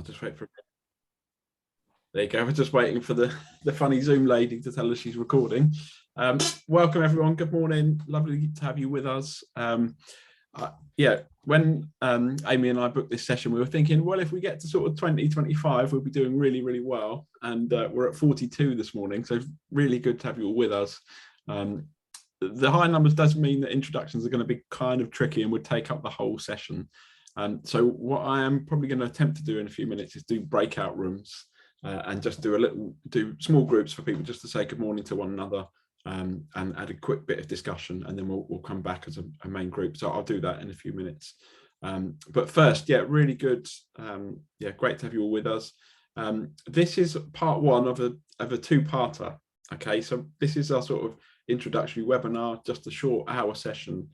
I'll just wait for. There you go. We're just waiting for the funny Zoom lady to tell us she's recording. Welcome everyone. Good morning. Lovely to have you with us. Yeah, when Amy and I booked this session, we were thinking, well, if we get to sort of 2025, we'll be doing really, really well. And we're at 42 this morning, so really good to have you all with us. The high numbers does mean that introductions are going to be kind of tricky and would take up the whole session. So what I am probably going to attempt to do in a few minutes is do breakout rooms and just do small groups for people just to say good morning to one another. And add a quick bit of discussion, and then we'll come back as a main group. So I'll do that in a few minutes. But first, yeah, really good. Yeah, great to have you all with us. This is part one of a two-parter. Okay, so this is our sort of introductory webinar, just a short hour session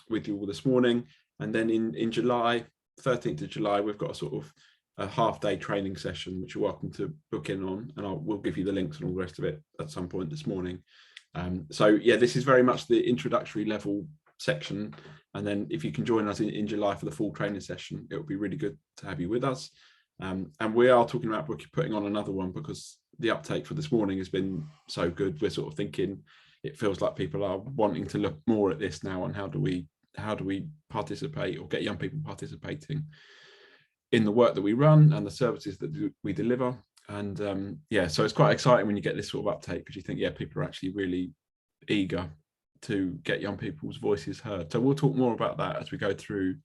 with you all this morning. And then in July, 13th of July, we've got a sort of a half-day training session, which you're welcome to book in on, and we'll give you the links and all the rest of it at some point this morning. So yeah, this is very much the introductory level section, and then if you can join us in July for the full training session, it would be really good to have you with us. And we are talking about putting on another one because the uptake for this morning has been so good. We're sort of thinking it feels like people are wanting to look more at this now, and how do we participate or get young people participating in the work that we run and the services that we deliver. And yeah, so it's quite exciting when you get this sort of uptake, because you think, yeah, people are actually really eager to get young people's voices heard. So we'll talk more about that as we go through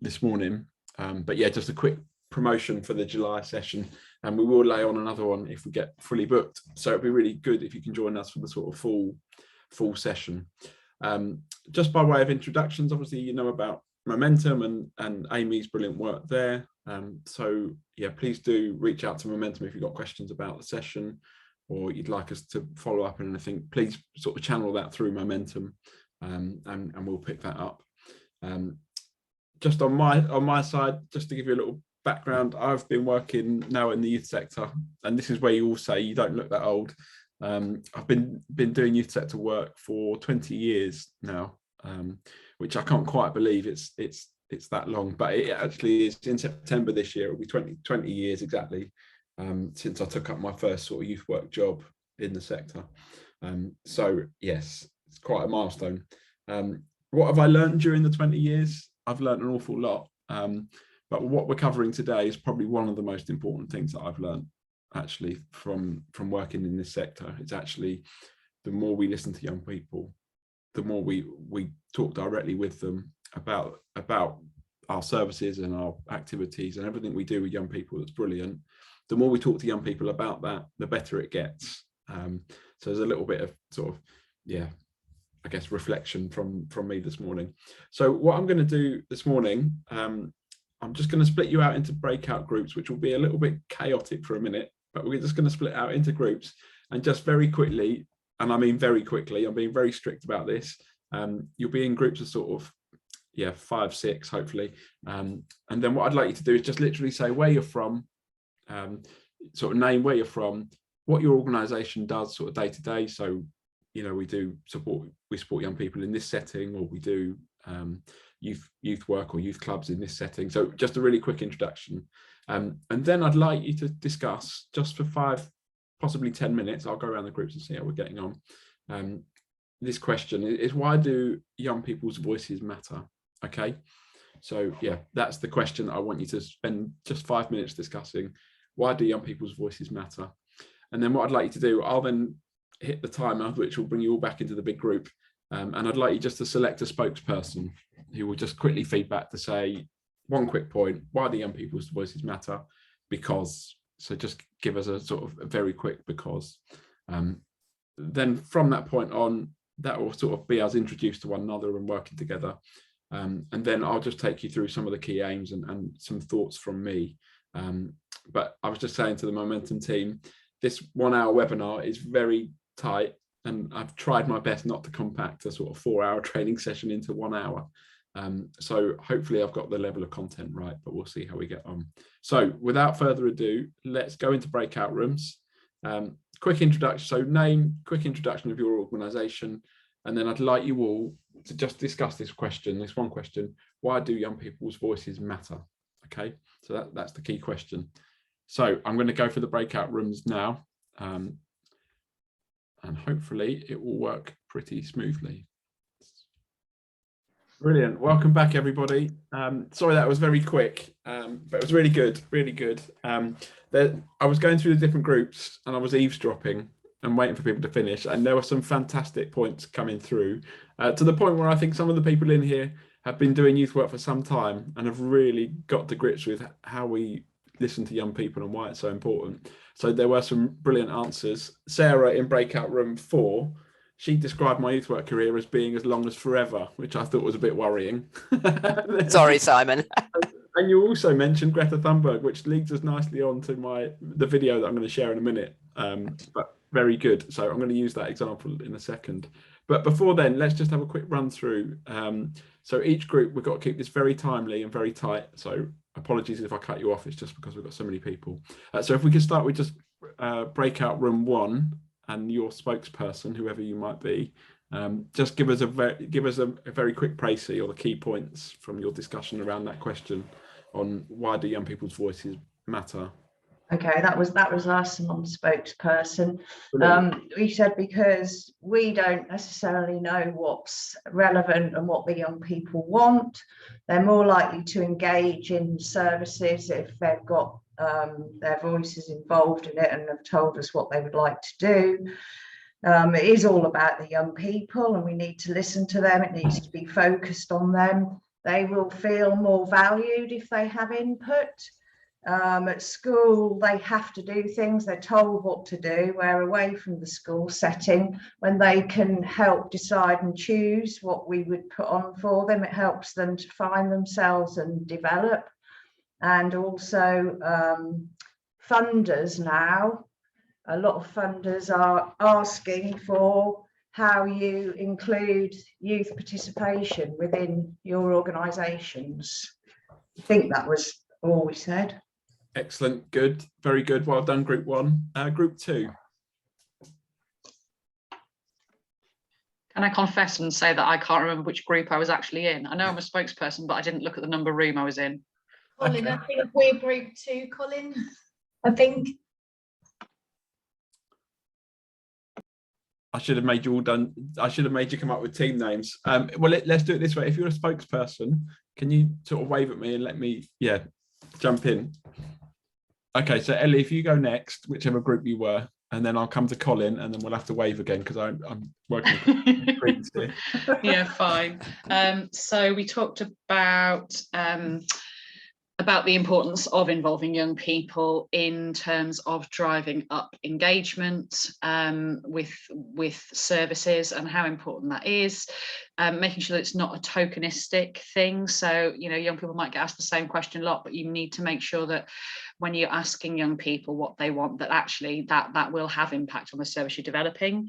this morning. But yeah, just a quick promotion for the July session, and we will lay on another one if we get fully booked. So it'd be really good if you can join us for the sort of full session. Just by way of introductions, obviously you know about Momentum and Amy's brilliant work there. So yeah, please do reach out to Momentum if you've got questions about the session, or you'd like us to follow up on anything. Please sort of channel that through Momentum, and we'll pick that up. Just on my side, just to give you a little background, I've been working now in the youth sector, and this is where you all say you don't look that old. I've been doing youth sector work for 20 years now. Which I can't quite believe it's that long, but it actually is. In September this year, it'll be 20 years exactly since I took up my first sort of youth work job in the sector. So yes, it's quite a milestone. What have I learned during the 20 years? I've learned an awful lot, but what we're covering today is probably one of the most important things that I've learned actually from working in this sector. It's actually, the more we listen to young people, the more we talk directly with them about our services and our activities and everything we do with young people that's brilliant. The more we talk to young people about that, the better it gets. So there's a little bit of sort of, yeah, I guess reflection from me this morning. So what I'm going to do this morning, I'm just going to split you out into breakout groups, which will be a little bit chaotic for a minute, but we're just going to split out into groups, and just very quickly, and I mean very quickly, I'm being very strict about this, you'll be in groups of sort of, yeah, 5, 6 hopefully, and then what I'd like you to do is just literally say where you're from, sort of name where you're from, what your organisation does sort of day to day. So, you know, we support young people in this setting, or we do youth work or youth clubs in this setting. So just a really quick introduction, and then I'd like you to discuss just for 5, possibly 10 minutes. I'll go around the groups and see how we're getting on. This question is, why do young people's voices matter? Okay, so yeah, that's the question that I want you to spend just 5 minutes discussing. Why do young people's voices matter? And then what I'd like you to do, I'll then hit the timer, which will bring you all back into the big group, and I'd like you just to select a spokesperson who will just quickly feedback to say one quick point: why do young people's voices matter? Because. So just give us a sort of a very quick because. Then from that point on, that will sort of be us introduced to one another and working together. And then I'll just take you through some of the key aims and some thoughts from me. But I was just saying to the Momentum team, this 1 hour webinar is very tight, and I've tried my best not to compact a sort of 4-hour training session into 1 hour. So hopefully I've got the level of content right, but we'll see how we get on. So without further ado, let's go into breakout rooms. Quick introduction, so name, quick introduction of your organisation, and then I'd like you all to just discuss this question, this one question: why do young people's voices matter? Okay, so that's the key question. So I'm going to go for the breakout rooms now, and hopefully it will work pretty smoothly. Brilliant. Welcome back, everybody. Sorry that was very quick, but it was really good, really good. I was going through the different groups and I was eavesdropping and waiting for people to finish, and there were some fantastic points coming through, to the point where I think some of the people in here have been doing youth work for some time and have really got to grips with how we listen to young people and why it's so important. So there were some brilliant answers. Sarah in breakout room 4, she described my youth work career as being as long as forever, which I thought was a bit worrying. Sorry, Simon. And you also mentioned Greta Thunberg, which leads us nicely on to the video that I'm going to share in a minute. But very good. So I'm going to use that example in a second. But before then, let's just have a quick run through. So each group, we've got to keep this very timely and very tight. So apologies if I cut you off. It's just because we've got so many people. So if we could start with just breakout room 1 and your spokesperson, whoever you might be, just give us a very quick précis or the key points from your discussion around that question on why do young people's voices matter. Okay, that was us and on the spokesperson. We said because we don't necessarily know what's relevant and what the young people want, they're more likely to engage in services if they've got their voices involved in it and have told us what they would like to do. It is all about the young people and we need to listen to them. It needs to be focused on them. They will feel more valued if they have input. At school, they have to do things, they're told what to do, where away from the school setting, when they can help decide and choose what we would put on for them, it helps them to find themselves and develop. And also funders now, a lot of funders are asking for how you include youth participation within your organisations. I think that was all we said. Excellent, good, very good. Well done, group 1. Group 2. Can I confess and say that I can't remember which group I was actually in? I know I'm a spokesperson, but I didn't look at the number room I was in. Colin, okay. I think we're group 2, Colin. I think. I should have made you all done. I should have made you come up with team names. Well, let's do it this way. If you're a spokesperson, can you sort of wave at me and let me, jump in? Okay, so Ellie, if you go next, whichever group you were, and then I'll come to Colin, and then we'll have to wave again because I'm working here. Yeah, fine. So we talked about the importance of involving young people in terms of driving up engagement with services and how important that is, making sure that it's not a tokenistic thing. So, young people might get asked the same question a lot, but you need to make sure that when you're asking young people what they want, that actually that will have impact on the service you're developing.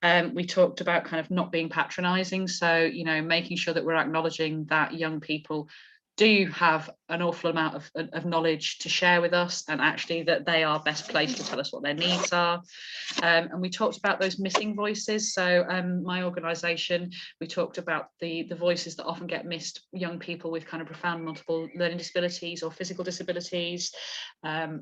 We talked about kind of not being patronizing. So, making sure that we're acknowledging that young people do have an awful amount of knowledge to share with us, and actually that they are best placed to tell us what their needs are. And we talked about those missing voices. So my organisation, we talked about the voices that often get missed, young people with kind of profound multiple learning disabilities or physical disabilities.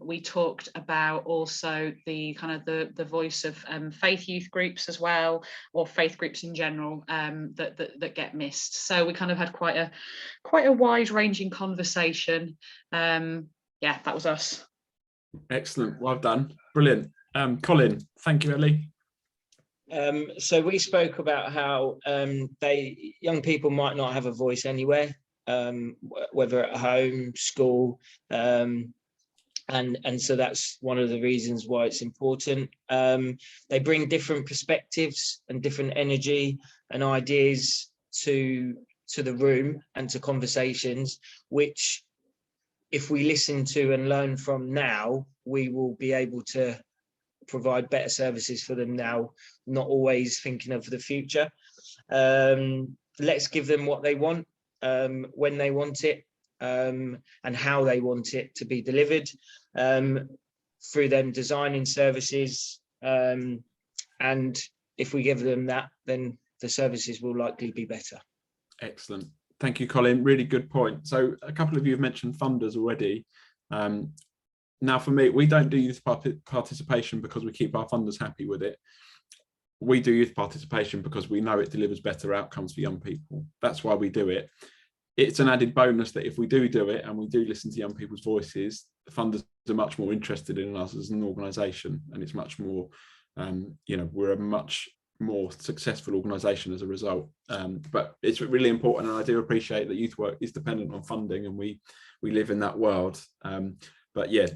We talked about also the kind of the voice of faith youth groups as well, or faith groups in general, that get missed. So we kind of had quite a wide ranging conversation. Yeah, that was us. Excellent, well done, brilliant. Colin, thank you, Ellie. So we spoke about how young people might not have a voice anywhere, whether at home, school, and so that's one of the reasons why it's important. They bring different perspectives and different energy and ideas to the room and to conversations, which if we listen to and learn from now, we will be able to provide better services for them now, not always thinking of the future. Let's give them what they want, when they want it, and how they want it to be delivered, through them designing services. And if we give them that, then the services will likely be better. Excellent, Thank you, Colin. Really good point. So a couple of you have mentioned funders already. Now, for me, we don't do youth participation because we keep our funders happy with it. We do youth participation because we know it delivers better outcomes for young people. That's why we do it. It's an added bonus that if we do it and we do listen to young people's voices, the funders are much more interested in us as an organisation, and it's much more, we're a much more successful organisation as a result. But it's really important, and I do appreciate that youth work is dependent on funding, and we live in that world. But yeah,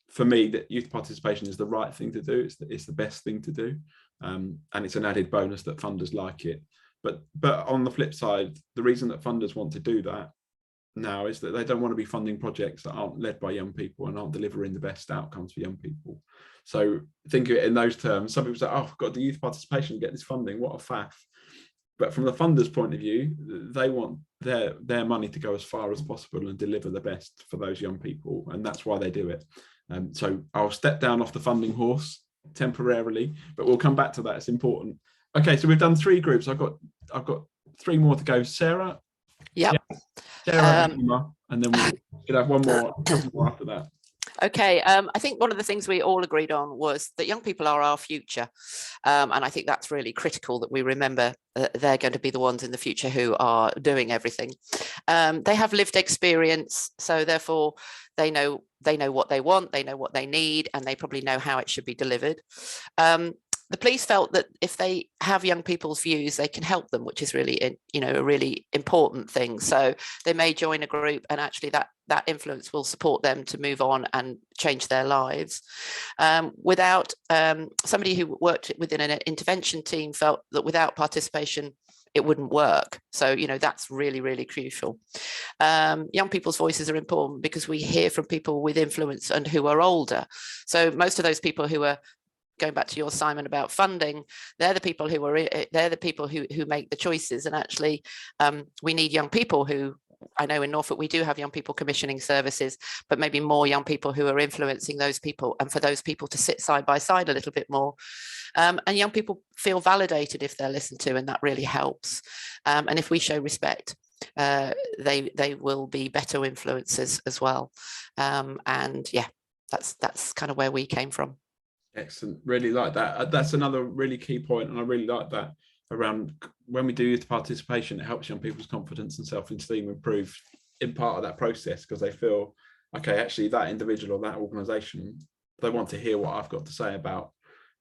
for me, that youth participation is the right thing to do. It's the best thing to do, and it's an added bonus that funders like it. But on the flip side, the reason that funders want to do that now is that they don't want to be funding projects that aren't led by young people and aren't delivering the best outcomes for young people. So think of it in those terms. Some people say, oh, I've got the youth participation to get this funding, what a faff. But from the funders' point of view, they want their money to go as far as possible and deliver the best for those young people, and that's why they do it. So I'll step down off the funding horse temporarily, but we'll come back to that. It's important. Okay, so we've done 3 groups. I've got 3 more to go. Sarah. Yep. Yeah. Sarah and Emma, and then we'll have one more after that. Okay, I think one of the things we all agreed on was that young people are our future. And I think that's really critical that we remember they're going to be the ones in the future who are doing everything. They have lived experience, so therefore they know what they want, they know what they need, and they probably know how it should be delivered. The police felt that if they have young people's views, they can help them, which is really, a really important thing. So they may join a group, and actually that influence will support them to move on and change their lives. Without somebody who worked within an intervention team felt that without participation, it wouldn't work. So, that's really, really crucial. Young people's voices are important because we hear from people with influence and who are older. So most of those people who are, going back to your Simon about funding, they're the people who make the choices. And actually, we need young people who, I know in Norfolk we do have young people commissioning services, but maybe more young people who are influencing those people, and for those people to sit side by side a little bit more. And young people feel validated if they're listened to, and that really helps. And if we show respect, they will be better influencers as well. And yeah, that's kind of where we came from. Excellent. Really like that. That's another really key point, and I really like that around when we do youth participation, it helps young people's confidence and self-esteem improve in part of that process, because they feel, okay, actually that individual or that organisation, they want to hear what I've got to say about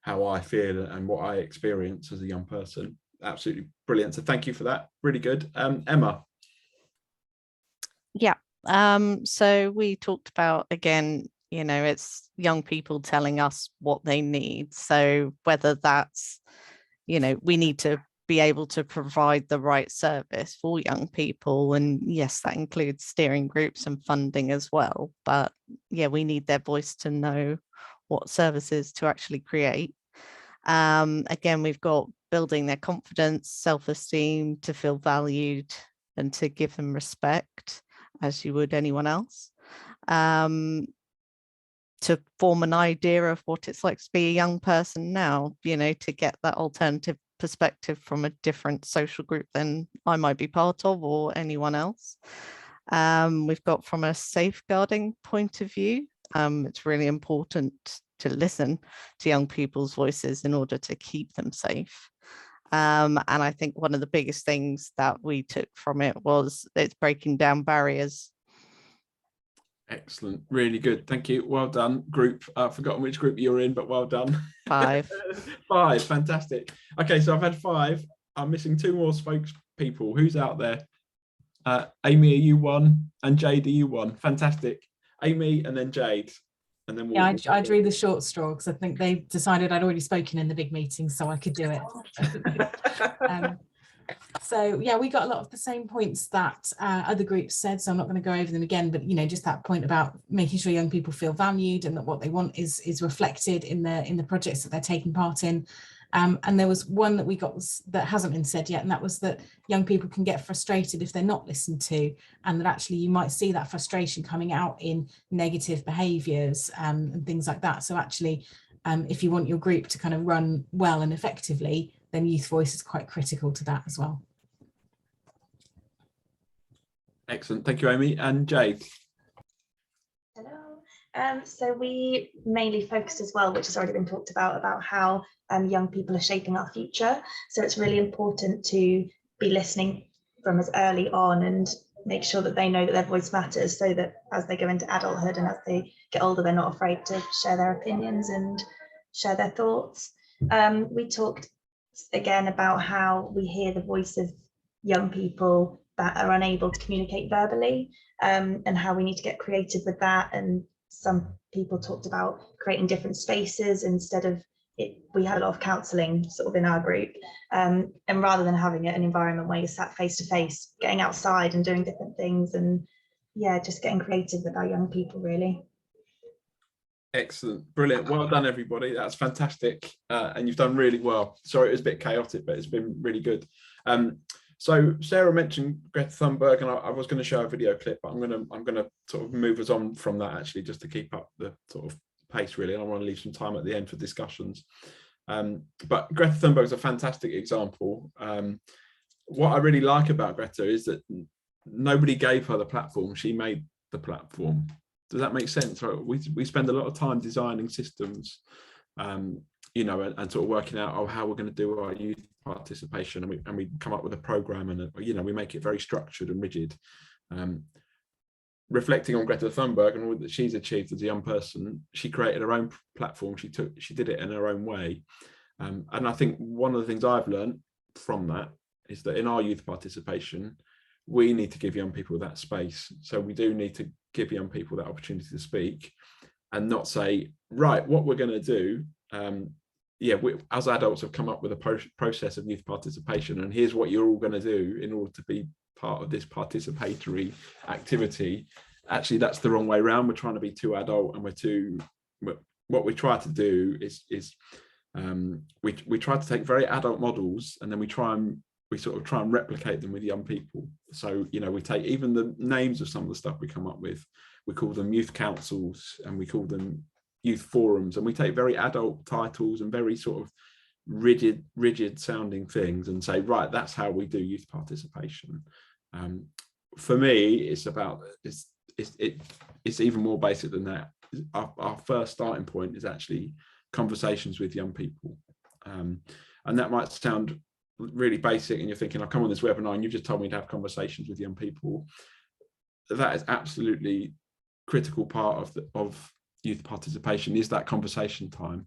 how I feel and what I experience as a young person. Absolutely brilliant. So thank you for that. Really good. Emma. Yeah. So we talked about, again, it's young people telling us what they need. So whether that's, we need to be able to provide the right service for young people. And yes, that includes steering groups and funding as well. But yeah, we need their voice to know what services to actually create. Again, we've got building their confidence, self-esteem, to feel valued and to give them respect as you would anyone else. To form an idea of what it's like to be a young person now, to get that alternative perspective from a different social group than I might be part of or anyone else. We've got, from a safeguarding point of view, it's really important to listen to young people's voices in order to keep them safe. And I think one of the biggest things that we took from it was it's breaking down barriers. Excellent. Really good. Thank you. Well done, group. I've forgotten which group you're in, but well done. 5. 5. Fantastic. Okay, so I've had 5. I'm missing 2 more spokespeople. Who's out there? Amy, are you one? And Jade, are you one? Fantastic. Amy and then Jade. And then I drew the short straw because I think they decided I'd already spoken in the big meeting, so I could do it. So yeah, we got a lot of the same points that other groups said, so I'm not going to go over them again, but just that point about making sure young people feel valued and that what they want is reflected in the projects that they're taking part in. And there was one that we got that hasn't been said yet, and that was that young people can get frustrated if they're not listened to, and that actually you might see that frustration coming out in negative behaviours and things like that. So actually, if you want your group to kind of run well and effectively, then youth voice is quite critical to that as well. Excellent. Thank you, Amy. And Jade. Hello. So we mainly focused as well, which has already been talked about how young people are shaping our future. So it's really important to be listening from as early on and make sure that they know that their voice matters, so that as they go into adulthood and as they get older, they're not afraid to share their opinions and share their thoughts. We talked again about how we hear the voice of young people that are unable to communicate verbally, and how we need to get creative with that. And some people talked about creating different spaces instead of it. We had a lot of counselling sort of in our group, and rather than having an environment where you're sat face to face, getting outside and doing different things, and yeah, just getting creative with our young people, really. Excellent, brilliant, well done everybody, that's fantastic, and you've done really well. Sorry it was a bit chaotic, but it's been really good. So Sarah mentioned Greta Thunberg, and I was going to show a video clip, but I'm going to sort of move us on from that, actually, just to keep up the sort of pace, really. And I want to leave some time at the end for discussions. But Greta Thunberg is a fantastic example. What I really like about Greta is that nobody gave her the platform, she made the platform. Does that make sense? We spend a lot of time designing systems, you know, and sort of working out how we're going to do our youth participation, and we come up with a program, and you know, we make it very structured and rigid. Reflecting on Greta Thunberg and all that she's achieved as a young person, she created her own platform. She did it in her own way, and I think one of the things I've learned from that is that in our youth participation, we need to give young people that space. So we do need to give young people that opportunity to speak, and not say, right, what we're going to do, yeah, we as adults have come up with a process of youth participation, and here's what you're all going to do in order to be part of this participatory activity. Actually, that's the wrong way around. We're trying to be too adult, and what we try to do is we try to take very adult models, and then we sort of try and replicate them with young people. So, you know, we take even the names of some of the stuff we come up with, we call them youth councils, and we call them youth forums, and we take very adult titles and very sort of rigid sounding things and say, right, that's how we do youth participation. For me, it's about it's even more basic than that. Our first starting point is actually conversations with young people, and that might sound really basic, and you're thinking, I'll come on this webinar and you just told me to have conversations with young people. That is absolutely critical part of youth participation, is that conversation time.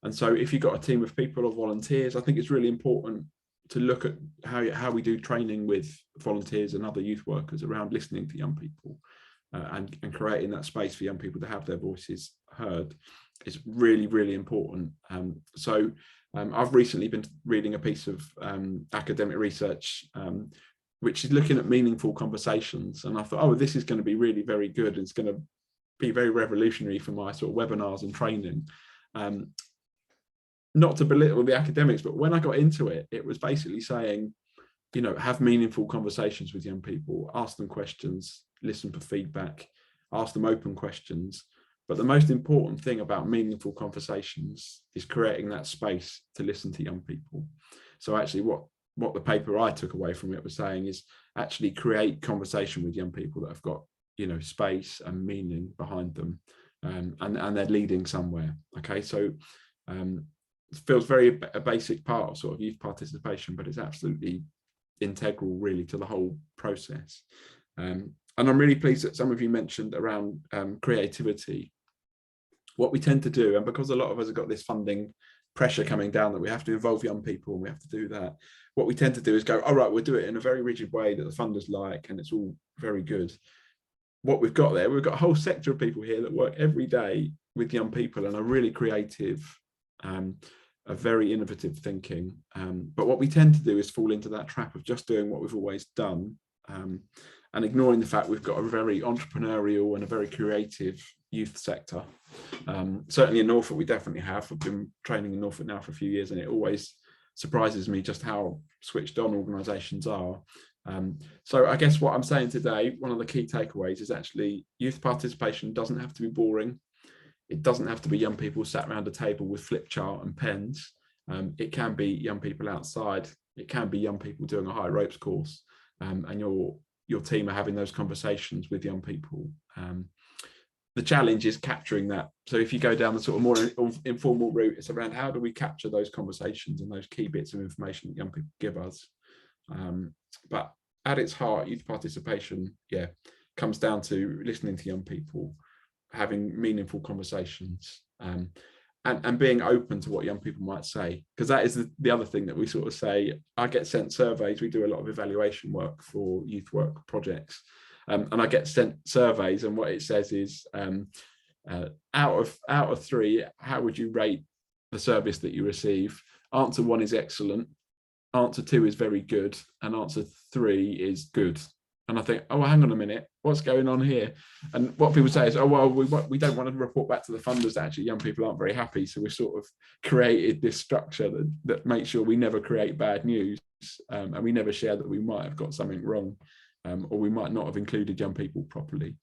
And so if you've got a team of people or volunteers, I think it's really important to look at how we do training with volunteers and other youth workers around listening to young people, and creating that space for young people to have their voices heard is really, really important. So I've recently been reading a piece of academic research which is looking at meaningful conversations, and I thought, oh, this is going to be really very good. It's going to be very revolutionary for my sort of webinars and training. Not to belittle the academics, but when I got into it, it was basically saying, you know, have meaningful conversations with young people, ask them questions, listen for feedback, ask them open questions. But the most important thing about meaningful conversations is creating that space to listen to young people. So actually what the paper I took away from it was saying is actually create conversation with young people that have got, you know, space and meaning behind them, and they're leading somewhere. Okay, so it feels very a basic part of sort of youth participation, but it's absolutely integral really to the whole process. And I'm really pleased that some of you mentioned around creativity. What we tend to do, and because a lot of us have got this funding pressure coming down that we have to involve young people and we have to do that, what we tend to do is go, all right, we'll do it in a very rigid way that the funders like, and it's all very good. What we've got there, we've got a whole sector of people here that work every day with young people and are really creative, are very innovative thinking. But what we tend to do is fall into that trap of just doing what we've always done, and ignoring the fact we've got a very entrepreneurial and a very creative youth sector. Certainly in Norfolk, we definitely have. I've been training in Norfolk now for a few years, and it always surprises me just how switched on organisations are. So I guess what I'm saying today, one of the key takeaways is actually youth participation doesn't have to be boring. It doesn't have to be young people sat around a table with flip chart and pens. It can be young people outside. It can be young people doing a high ropes course, and you're your team are having those conversations with young people. The challenge is capturing that. So if you go down the sort of more informal route, it's around how do we capture those conversations and those key bits of information that young people give us. But at its heart, youth participation, comes down to listening to young people, having meaningful conversations, and being open to what young people might say, because that is the other thing that we sort of say. I get sent surveys. We do a lot of evaluation work for youth work projects, and I get sent surveys, and what it says is, out of 3, how would you rate the service that you receive? Answer 1 is excellent, answer 2 is very good, and answer 3 is good. And I think, oh, well, hang on a minute, what's going on here? And what people say is, oh, well, we don't want to report back to the funders that actually young people aren't very happy. So we've sort of created this structure that makes sure we never create bad news, and we never share that we might have got something wrong, or we might not have included young people properly.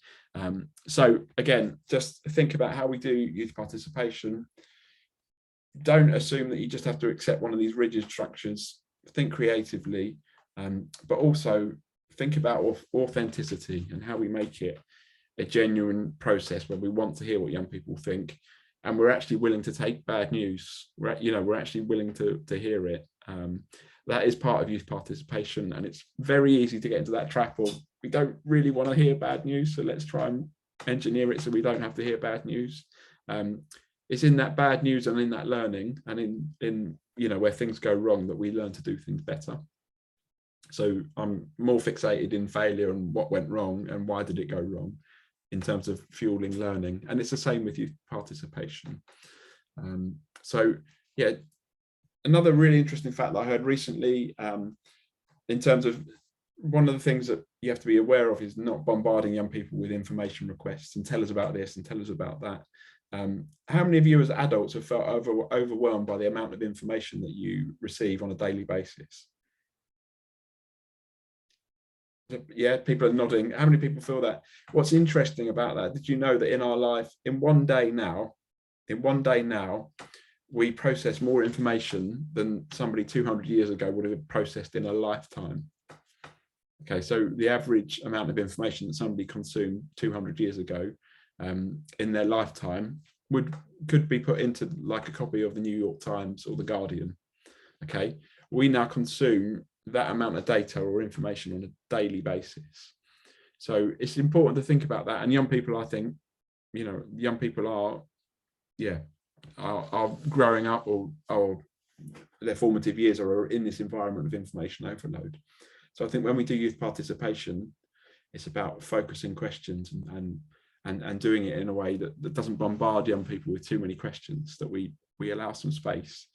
So again, just think about how we do youth participation. Don't assume that you just have to accept one of these rigid structures. Think creatively, but also think about authenticity and how we make it a genuine process where we want to hear what young people think, and we're actually willing to take bad news. We're actually willing to hear it. That is part of youth participation, and it's very easy to get into that trap of we don't really want to hear bad news, so let's try and engineer it so we don't have to hear bad news. It's in that bad news and in that learning and in where things go wrong that we learn to do things better. So I'm more fixated in failure and what went wrong and why did it go wrong in terms of fueling learning. And it's the same with youth participation. So yeah, another really interesting fact that I heard recently, in terms of one of the things that you have to be aware of is not bombarding young people with information requests and tell us about this and tell us about that. How many of you as adults have felt overwhelmed by the amount of information that you receive on a daily basis? Yeah, people are nodding. How many people feel that? What's interesting about that, did you know that in our life, in one day now, we process more information than somebody 200 years ago would have processed in a lifetime? Okay, so the average amount of information that somebody consumed 200 years ago in their lifetime could be put into like a copy of the New York Times or the Guardian. Okay, we now consume that amount of data or information on a daily basis. So it's important to think about that. And young people, I think, young people are growing up or their formative years are in this environment of information overload. So I think when we do youth participation, it's about focusing questions and doing it in a way that doesn't bombard young people with too many questions, that we allow some space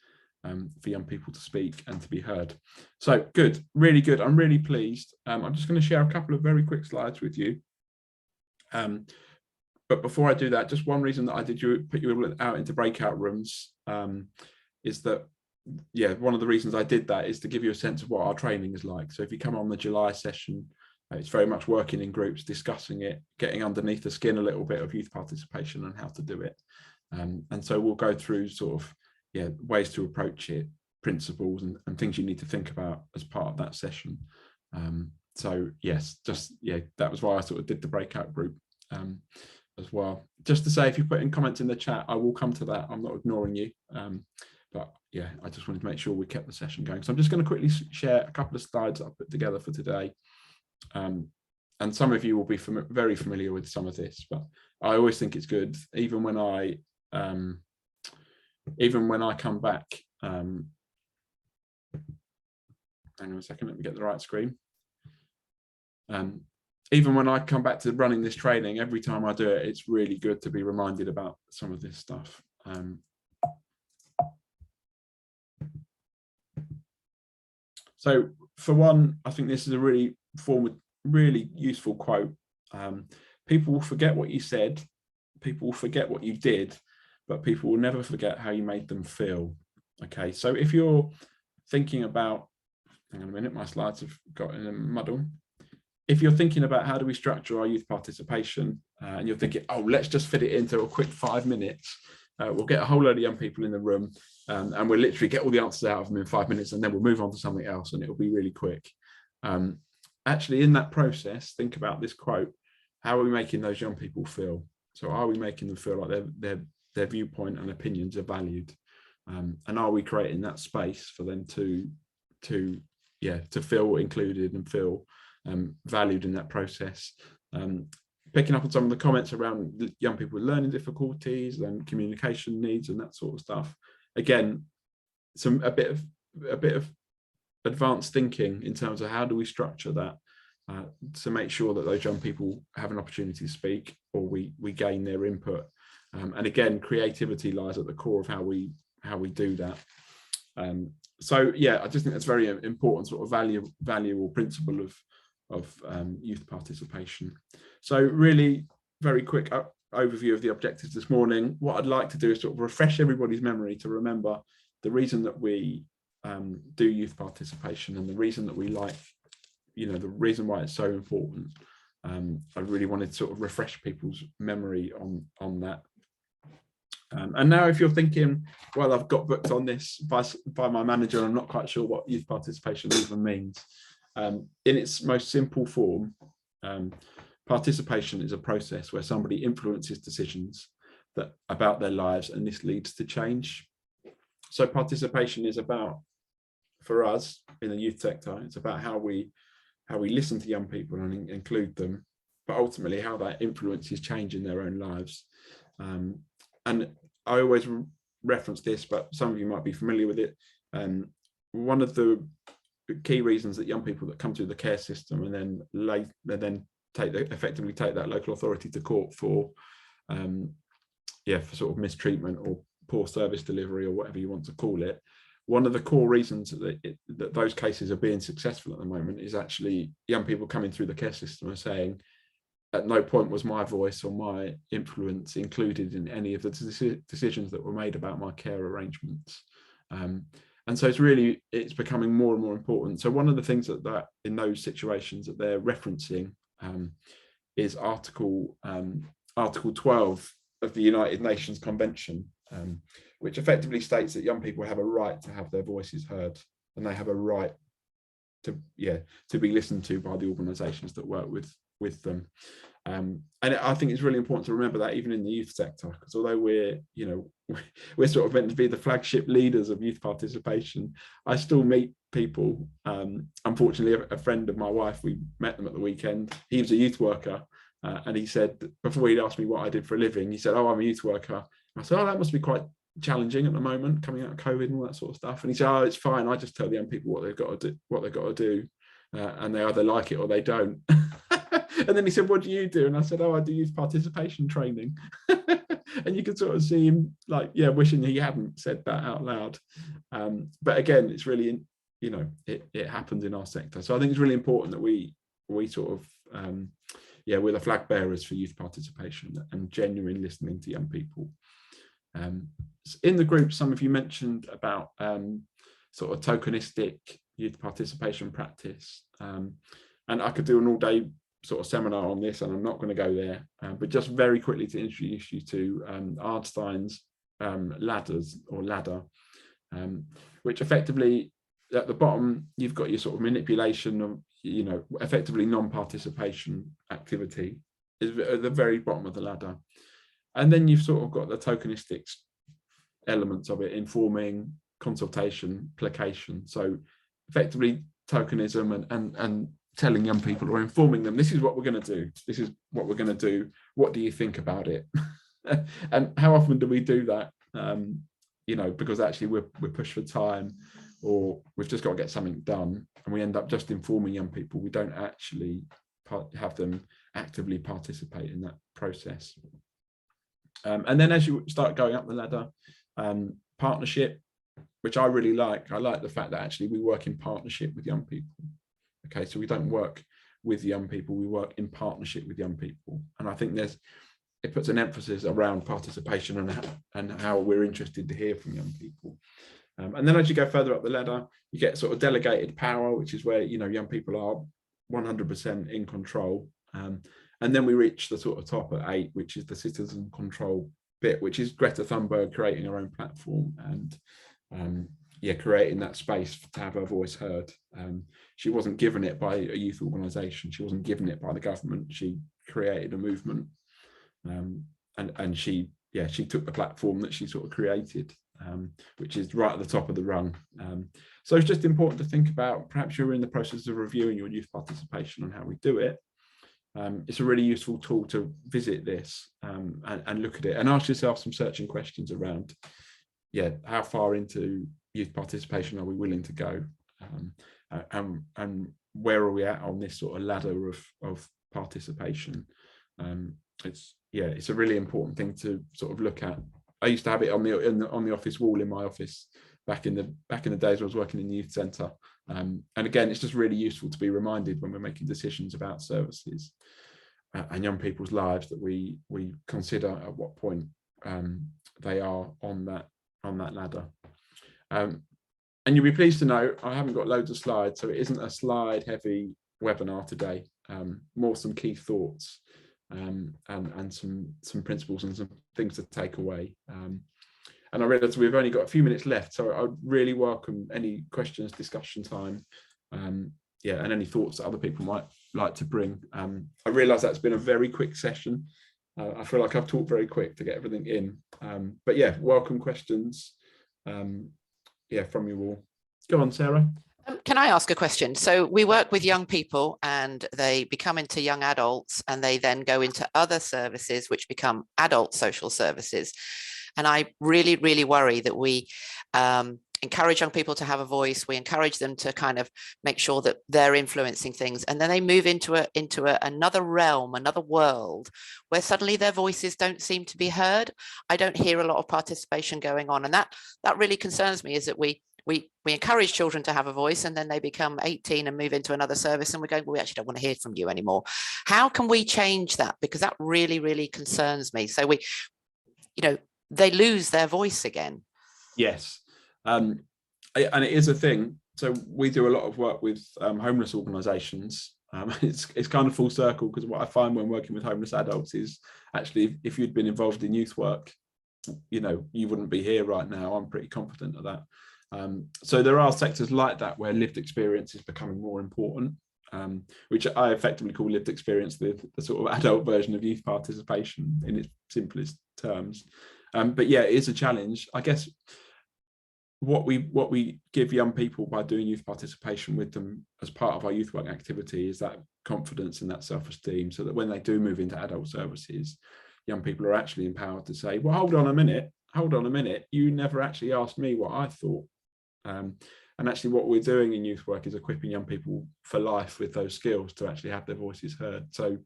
for young people to speak and to be heard. So good, really good. I'm really pleased. I'm just going to share a couple of very quick slides with you. But before I do that, just one reason that I did put you out into breakout rooms is that, one of the reasons I did that is to give you a sense of what our training is like. So if you come on the July session, it's very much working in groups, discussing it, getting underneath the skin a little bit of youth participation and how to do it. And so we'll go through sort of ways to approach it, principles and things you need to think about as part of that session. So yes, that was why I sort of did the breakout group as well. Just to say, if you put in comments in the chat, I will come to that. I'm not ignoring you. But yeah, I just wanted to make sure we kept the session going. So I'm just going to quickly share a couple of slides I put together for today. And some of you will be very familiar with some of this, but I always think it's good, even when I come back. Hang on a second, let me get the right screen. Even when I come back to running this training, every time I do it, it's really good to be reminded about some of this stuff. So for one, I think this is a really useful quote. People will forget what you said, people will forget what you did, but people will never forget how you made them feel. Okay, so if you're thinking about, hang on a minute, my slides have got in a muddle. If you're thinking about how do we structure our youth participation, and you're thinking, oh, let's just fit it into a quick 5 minutes, we'll get a whole load of young people in the room, and we'll literally get all the answers out of them in 5 minutes, and then we'll move on to something else, and it'll be really quick. actually in that process, think about this quote: how are we making those young people feel? So are we making them feel like their viewpoint and opinions are valued? And are we creating that space for them to feel included and feel valued in that process? Picking up on some of the comments around the young people with learning difficulties and communication needs and that sort of stuff. Again, a bit of advanced thinking in terms of how do we structure that to make sure that those young people have an opportunity to speak, or we gain their input. And again, creativity lies at the core of how we do that. So yeah, I just think that's very important sort of value or principle of youth participation. So really very quick overview of the objectives this morning. What I'd like to do is sort of refresh everybody's memory to remember the reason that we do youth participation and the reason that we like, the reason why it's so important. I really wanted to sort of refresh people's memory on that. And now if you're thinking, well, I've got booked on this by my manager and I'm not quite sure what youth participation even means. In its most simple form, participation is a process where somebody influences decisions about their lives, and this leads to change. So participation is about, for us in the youth sector, it's about how we listen to young people and include them, but ultimately how that influences change in their own lives. And I always reference this, but some of you might be familiar with it. One of the key reasons that young people that come through the care system and then effectively take that local authority to court for sort of mistreatment or poor service delivery or whatever you want to call it, one of the core reasons that those cases are being successful at the moment is actually young people coming through the care system and saying, at no point was my voice or my influence included in any of the decisions that were made about my care arrangements. And so it's becoming more and more important. So one of the things that in those situations that they're referencing is Article 12 of the United Nations Convention, which effectively states that young people have a right to have their voices heard, and they have a right to be listened to by the organisations that work with them. And I think it's really important to remember that even in the youth sector, because although we're sort of meant to be the flagship leaders of youth participation, I still meet people. Unfortunately, a friend of my wife, we met them at the weekend. He was a youth worker, and he said, before he'd asked me what I did for a living, he said, "Oh, I'm a youth worker." I said, "Oh, that must be quite challenging at the moment, coming out of COVID and all that sort of stuff." And he said, "Oh, it's fine. I just tell the young people what they've got to do, and they either like it or they don't." And then he said, "What do you do?" And I said, "Oh, I do youth participation training." And you could sort of see him wishing he hadn't said that out loud. But again, it's really, it happens in our sector. So I think it's really important that we sort of, we're the flag bearers for youth participation and genuine listening to young people. In the group, some of you mentioned about sort of tokenistic youth participation practice. And I could do an all-day sort of seminar on this, and I'm not going to go there, but just very quickly to introduce you to Arnstein's ladder, which effectively at the bottom you've got your sort of manipulation of effectively non-participation activity is at the very bottom of the ladder, and then you've sort of got the tokenistic elements of it: informing, consultation, placation. So effectively tokenism and telling young people or informing them, this is what we're going to do, this is what we're going to do, what do you think about it? And how often do we do that? Because actually we're pushed for time, or we've just got to get something done, and we end up just informing young people. We don't actually have them actively participate in that process. And then as you start going up the ladder, partnership, which I really like. I like the fact that actually we work in partnership with young people. Okay, so we don't work with young people, we work in partnership with young people. And I think it puts an emphasis around participation and how we're interested to hear from young people. And then as you go further up the ladder, you get sort of delegated power, which is where, young people are 100% in control. And then we reach the sort of top at 8, which is the citizen control bit, which is Greta Thunberg creating her own platform and creating that space to have her voice heard. She wasn't given it by a youth organisation. She wasn't given it by the government. She created a movement, and she took the platform that she sort of created, which is right at the top of the rung. So it's just important to think about, perhaps you're in the process of reviewing your youth participation and how we do it. It's a really useful tool to visit this and look at it and ask yourself some searching questions around, how far into youth participation are we willing to go, and where are we at on this sort of ladder of participation. It's a really important thing to sort of look at. I used to have it on the office wall in my office back in the days when I was working in the youth centre, and again, it's just really useful to be reminded when we're making decisions about services and young people's lives, that we consider at what point they are on that ladder. And you'll be pleased to know I haven't got loads of slides, so it isn't a slide heavy webinar today, more some key thoughts and some principles and some things to take away. And I realise we've only got a few minutes left, so I'd really welcome any questions, discussion time, and any thoughts that other people might like to bring. I realise that's been a very quick session. I feel like I've talked very quick to get everything in, but welcome questions. From you all. Go on, Sarah. Can I ask a question? So we work with young people and they become into young adults, and they then go into other services which become adult social services. And I really, really worry that we encourage young people to have a voice. We encourage them to kind of make sure that they're influencing things, and then they move into another realm, another world, where suddenly their voices don't seem to be heard. I don't hear a lot of participation going on, and that really concerns me. Is that we encourage children to have a voice, and then they become 18 and move into another service, and we're going, well, we actually don't want to hear from you anymore. How can we change that? Because that really, really concerns me. So they lose their voice again. Yes. And it is a thing. So we do a lot of work with homeless organisations. It's kind of full circle, because what I find when working with homeless adults is actually, if you'd been involved in youth work, you wouldn't be here right now. I'm pretty confident of that. So there are sectors like that where lived experience is becoming more important, which I effectively call lived experience the sort of adult version of youth participation in its simplest terms. But it is a challenge. I guess what we give young people by doing youth participation with them as part of our youth work activity is that confidence and that self-esteem, so that when they do move into adult services, young people are actually empowered to say, well, hold on a minute, you never actually asked me what I thought. And actually what we're doing in youth work is equipping young people for life with those skills to actually have their voices heard. So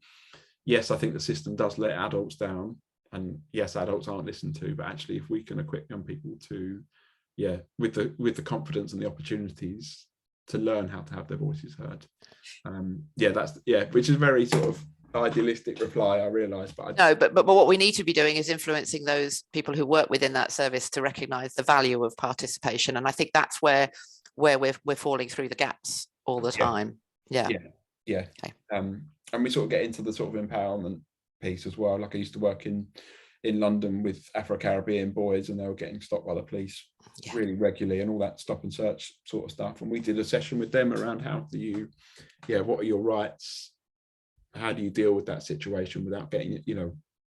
yes, I think the system does let adults down, and yes, adults aren't listened to, but actually if we can equip young people to with the confidence and the opportunities to learn how to have their voices heard, which is very sort of idealistic reply, I realise, but but what we need to be doing is influencing those people who work within that service to recognise the value of participation, and I think that's where we're falling through the gaps all the time. Okay. And we sort of get into the sort of empowerment piece as well. Like I used to work in London with Afro-Caribbean boys, and they were getting stopped by the police really regularly, and all that stop and search sort of stuff, and we did a session with them around how do you what are your rights, how do you deal with that situation without getting,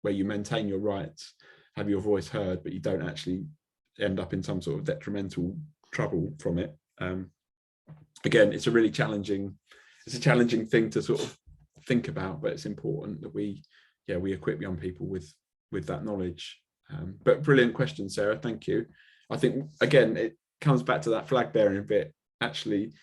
where you maintain your rights, have your voice heard, but you don't actually end up in some sort of detrimental trouble from it. Again, it's a challenging thing to sort of think about, but it's important that we equip young people with that knowledge. But brilliant question, Sarah, thank you. I think again it comes back to that flag bearing bit. Actually,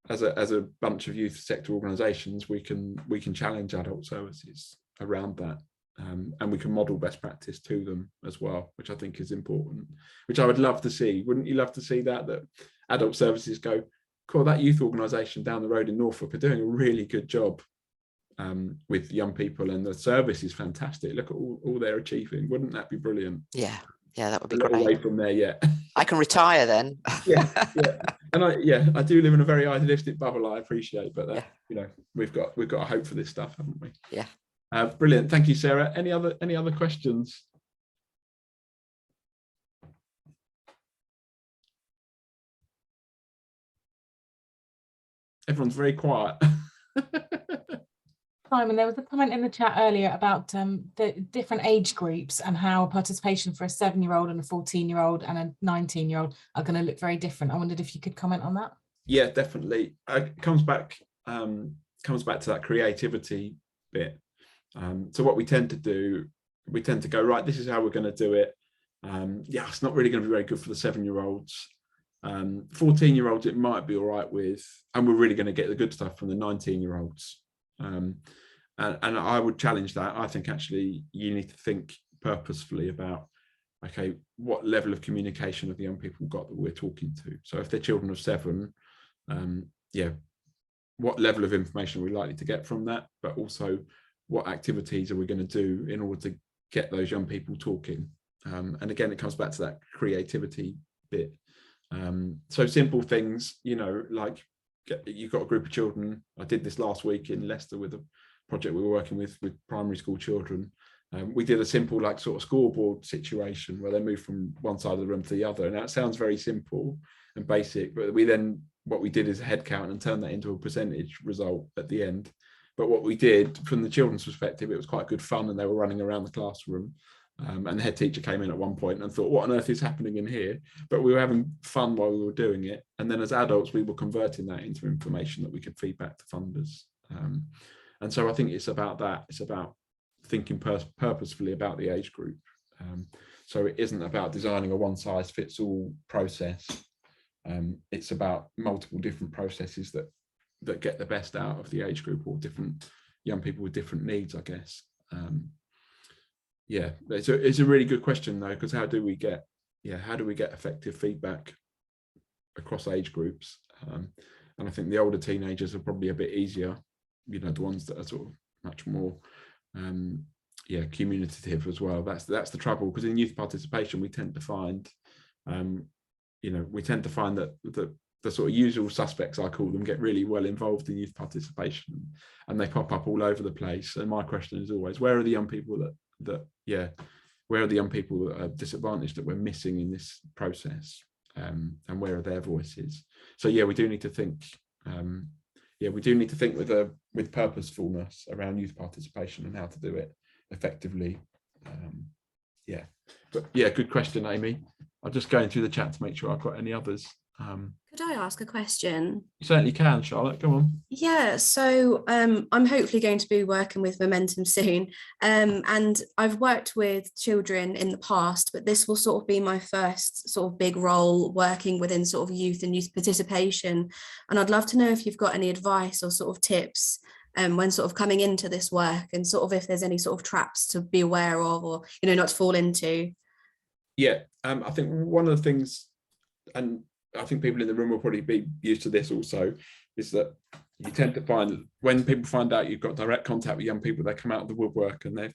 as a bunch of youth sector organisations, we can challenge adult services around that, and we can model best practice to them as well, which I think is important, which I would love to see. Wouldn't you love to see that adult services go, cool, that youth organisation down the road in Norfolk are doing a really good job with young people, and the service is fantastic, look at all they're achieving. Wouldn't that be brilliant? That would be great. Away from there yet. I can retire then. And I do live in a very idealistic bubble, I appreciate, but we've got to hope for this stuff, haven't we? Brilliant, thank you, Sarah. Any other questions? Everyone's very quiet. Simon, there was a comment in the chat earlier about the different age groups and how participation for a 7-year-old and a 14-year-old and a 19-year-old are going to look very different. I wondered if you could comment on that. Yeah, definitely. It comes back to that creativity bit. So what we tend to do, we tend to go, right, this is how we're going to do it. Yeah, it's not really going to be very good for the 7-year-olds. 14-year-olds, it might be all right with, and we're really going to get the good stuff from the 19-year-olds. And I would challenge that. I think actually you need to think purposefully about, okay, what level of communication have the young people got that we're talking to? So if they're children of 7, yeah, what level of information are we likely to get from that? But also, what activities are we going to do in order to get those young people talking? And again, it comes back to that creativity bit. So simple things, you know, like you've got a group of children. I did this last week in Leicester with a project we were working with primary school children. We did a simple like sort of scoreboard situation where they moved from one side of the room to the other. And that sounds very simple and basic, but what we did is a head count and turn that into a percentage result at the end. But what we did from the children's perspective, it was quite good fun, and they were running around the classroom. And the head teacher came in at one point and thought, what on earth is happening in here? But we were having fun while we were doing it. And then as adults, we were converting that into information that we could feed back to funders. And so I think it's about that. It's about thinking purposefully about the age group. So it isn't about designing a one-size-fits-all process. It's about multiple different processes that get the best out of the age group, or different young people with different needs, I guess. Yeah, it's a really good question though, because how do we get effective feedback across age groups? And I think the older teenagers are probably a bit easier, you know, the ones that are sort of much more communicative as well. That's the trouble, because in youth participation we tend to find that the sort of usual suspects, I call them, get really well involved in youth participation, and they pop up all over the place. And my question is always, where are the young people where are the young people that are disadvantaged that we're missing in this process, and where are their voices? So yeah, we do need to think with purposefulness around youth participation and how to do it effectively. But yeah, good question, Amy. I'm just going through the chat to make sure I've got any others. Could I ask a question? You certainly can, Charlotte, go on. Yeah, so I'm hopefully going to be working with Momentum soon, and I've worked with children in the past, but this will sort of be my first sort of big role working within sort of youth and youth participation. And I'd love to know if you've got any advice or sort of tips when sort of coming into this work, and sort of if there's any sort of traps to be aware of, or, you know, not to fall into. Yeah, I think one of the things, and I think people in the room will probably be used to this also, is that you tend to find when people find out you've got direct contact with young people, they come out of the woodwork and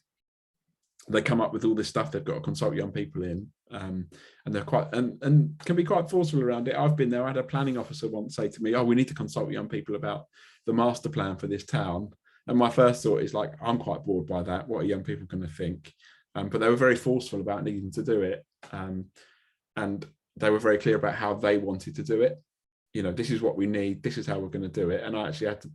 they come up with all this stuff they've got to consult young people in, and they're quite and can be quite forceful around it. I've been there. I had a planning officer once say to me, "Oh, we need to consult young people about the master plan for this town." And my first thought is like, I'm quite bored by that. What are young people going to think? But they were very forceful about needing to do it, and they were very clear about how they wanted to do it. You know, this is what we need. This is how we're going to do it. And I actually had to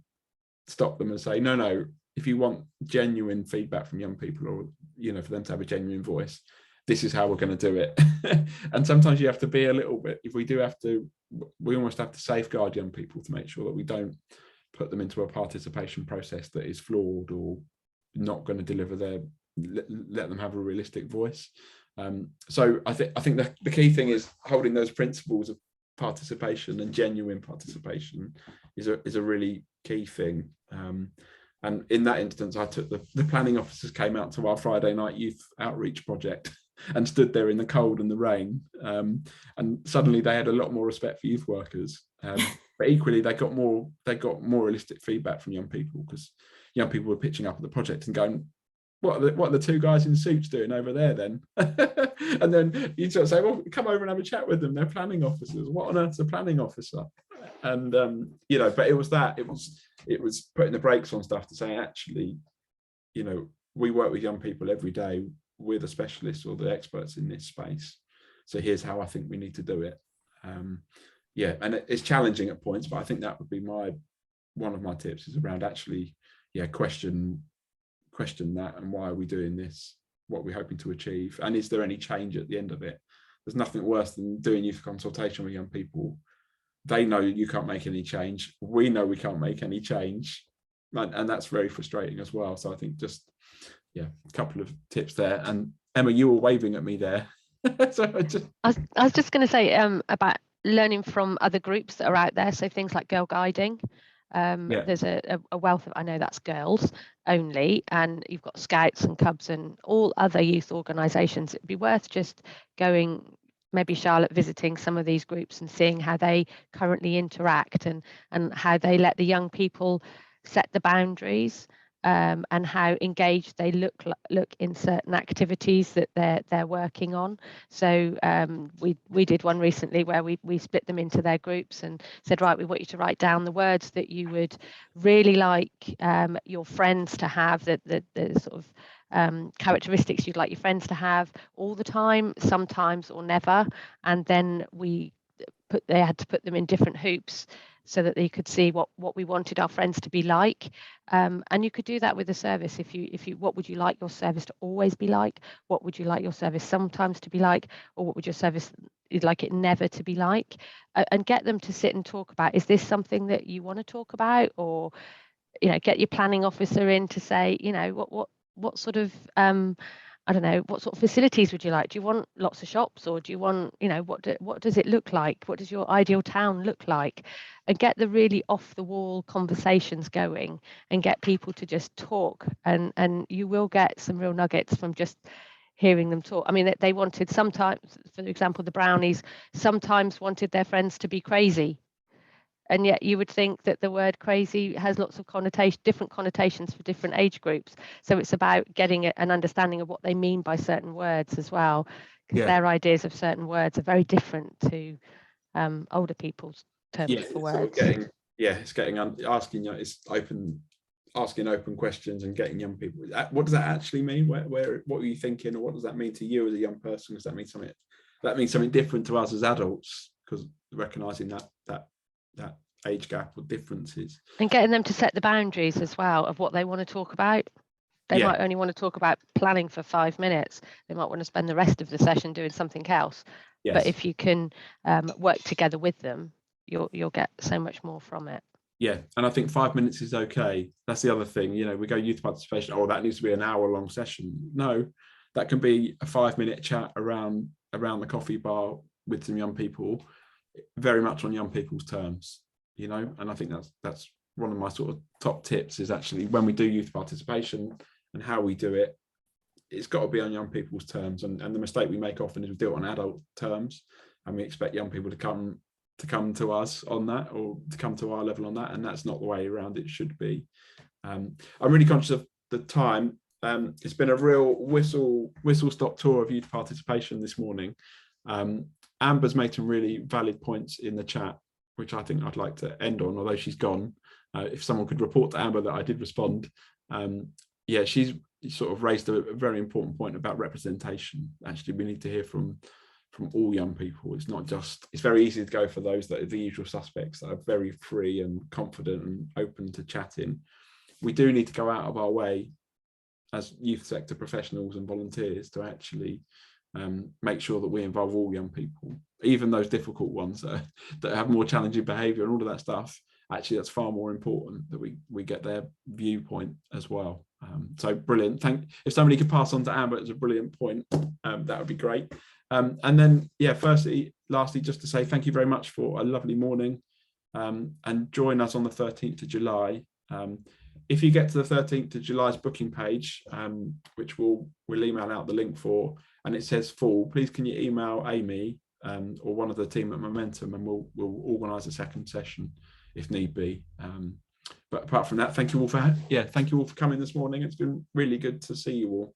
stop them and say, no, if you want genuine feedback from young people, or, you know, for them to have a genuine voice, this is how we're going to do it. And sometimes you have to be a little bit, we almost have to safeguard young people to make sure that we don't put them into a participation process that is flawed or not going to let them have a realistic voice. So I think the key thing is holding those principles of participation and genuine participation is a really key thing. And in that instance, I took the planning officers came out to our Friday night youth outreach project and stood there in the cold and the rain, and suddenly they had a lot more respect for youth workers. But equally, they got more realistic feedback from young people, because young people were pitching up at the project and going, what are the two guys in suits doing over there then? And then you sort of say, well, come over and have a chat with them. They're planning officers. What on earth's a planning officer? And you know, but it was putting the brakes on stuff to say, actually, you know, we work with young people every day. We're the specialists or the experts in this space. So here's how I think we need to do it. Yeah, and it's challenging at points, but I think that would be my one of my tips is around actually, question that, and why are we doing this? What are we hoping to achieve? And is there any change at the end of it? There's nothing worse than doing youth consultation with young people. They know you can't make any change. We know we can't make any change. And that's very frustrating as well. So I think just, a couple of tips there. And Emma, you were waving at me there. So I was just going to say about learning from other groups that are out there. So things like girl guiding. There's a wealth of, I know that's girls only, and you've got Scouts and Cubs and all other youth organisations. It'd be worth just going, maybe Charlotte, visiting some of these groups and seeing how they currently interact and how they let the young people set the boundaries, and how engaged they look in certain activities that they're working on. So we did one recently where we split them into their groups and said, right, we want you to write down the words that you would really like your friends to have, the sort of characteristics you'd like your friends to have all the time, sometimes, or never. And then they had to put them in different hoops so that they could see what we wanted our friends to be like. And you could do that with a service. If you what would you like your service to always be like? What would you like your service sometimes to be like? Or what would your service, you'd like it never to be like? And get them to sit and talk about, is this something that you want to talk about? Or, get your planning officer in to say, what sort of I don't know, what sort of facilities would you like? Do you want lots of shops, or do you want, what does it look like? What does your ideal town look like? And get the really off the wall conversations going, and get people to just talk, and you will get some real nuggets from just hearing them talk. I mean, they wanted, sometimes, for example, the Brownies sometimes wanted their friends to be crazy. And yet you would think that the word crazy has lots of different connotations for different age groups. So it's about getting an understanding of what they mean by certain words as well, because their ideas of certain words are very different to older people's terms for words. Asking open questions and getting young people. What does that actually mean? What are you thinking, or what does that mean to you as a young person? Does that mean something? That means something different to us as adults, because recognizing that age gap or differences, and getting them to set the boundaries as well of what they want to talk about. They might only want to talk about planning for 5 minutes. They might want to spend the rest of the session doing something else. But if you can work together with them, you'll get so much more from it. And I think 5 minutes is okay. That's the other thing. We go youth participation, that needs to be an hour-long session. No, that can be a 5-minute chat around the coffee bar with some young people, very much on young people's terms, and I think that's one of my sort of top tips, is actually when we do youth participation and how we do it, it's got to be on young people's terms. And the mistake we make often is we do it on adult terms, and we expect young people to come to us on that, or to come to our level on that, and that's not the way around it should be. I'm really conscious of the time. It's been a real whistle stop tour of youth participation this morning. Amber's made some really valid points in the chat, which I think I'd like to end on, although she's gone. If someone could report to Amber that I did respond. She's sort of raised a very important point about representation. Actually, we need to hear from all young people. It's not just, it's very easy to go for those that are the usual suspects, that are very free and confident and open to chatting. We do need to go out of our way as youth sector professionals and volunteers to actually make sure that we involve all young people, even those difficult ones that have more challenging behaviour and all of that stuff. Actually, that's far more important, that we get their viewpoint as well. So brilliant. If somebody could pass on to Amber, it's a brilliant point. That would be great. And then, lastly, just to say thank you very much for a lovely morning, and join us on the 13th of July. If you get to the 13th of July's booking page, which we'll email out the link for, and it says full, please can you email Amy or one of the team at Momentum, and we'll organise a second session if need be. But apart from that, thank you all for coming this morning. It's been really good to see you all.